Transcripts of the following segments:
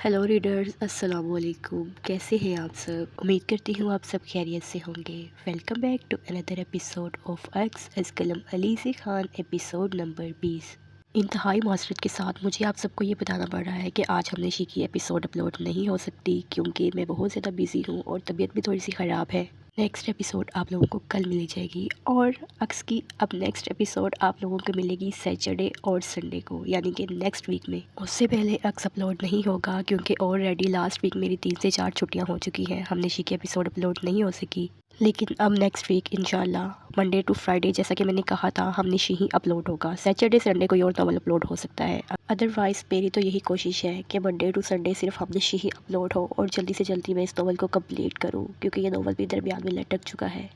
Hello readers, अस्सलाम वालेकुम। कैसे हैं आप सब? उम्मीद करती हूँ आप सब खैरियत से होंगे। Welcome back to another episode of X S Kalam Ali से खान, एपिसोड नंबर 20। इंतहाई मासरत के साथ मुझे आप सबको ये बताना पड़ रहा है कि आज हमने की एपिसोड अपलोड नहीं हो सकती क्योंकि मैं बहुत ज़्यादा बिज़ी हूँ और तबीयत भी थोड़ी सी ख़राब है। नेक्स्ट एपिसोड आप लोगों को कल मिल जाएगी और अक्स की अब नेक्स्ट एपिसोड आप लोगों को मिलेगी सैटरडे और संडे को, यानी कि नेक्स्ट वीक में। उससे पहले अक्स अपलोड नहीं होगा क्योंकि ऑलरेडी लास्ट वीक मेरी 3 से 4 छुट्टियां हो चुकी हैं। हमने की एपिसोड अपलोड नहीं हो सकी, लेकिन अब नेक्स्ट वीक इंशाल्लाह मंडे टू फ्राइडे जैसा कि मैंने कहा था हमने ही अपलोड होगा। सैटरडे संडे कोई और नॉवल अपलोड हो सकता है। अदरवाइज़ मेरी तो यही कोशिश है कि मंडे टू संडे सिर्फ हमने ही अपलोड हो और जल्दी से जल्दी मैं इस नॉवल को कंप्लीट करूं क्योंकि ये नॉवल भी दरमियान में लटक चुका है।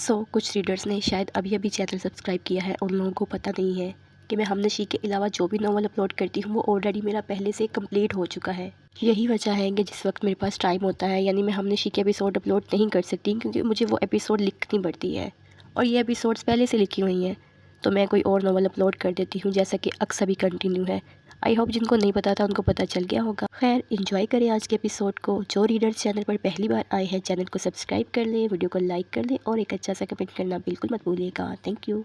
कुछ रीडर्स ने शायद अभी अभी चैनल सब्सक्राइब किया है, उन लोगों को पता नहीं है कि मैं हमनशी के अलावा जो भी नॉवल अपलोड करती हूँ वो ऑलरेडी मेरा पहले से कंप्लीट हो चुका है। यही वजह है कि जिस वक्त मेरे पास टाइम होता है, यानी मैं हमनशी के एपिसोड अपलोड नहीं कर सकती क्योंकि मुझे वो एपिसोड लिखनी पड़ती है और ये एपिसोड्स पहले से लिखी हुई हैं, तो मैं कोई और नॉवल अपलोड कर देती हूँ जैसा कि अक्सर भी कंटिन्यू है। आई होप जिनको नहीं पता था उनको पता चल गया होगा। खैर, इंजॉय करें आज के एपिसोड को। जो रीडर्स चैनल पर पहली बार आए हैं चैनल को सब्सक्राइब कर लें, वीडियो को लाइक कर लें और एक अच्छा सा कमेंट करना बिल्कुल मत भूलिएगा। Thank you.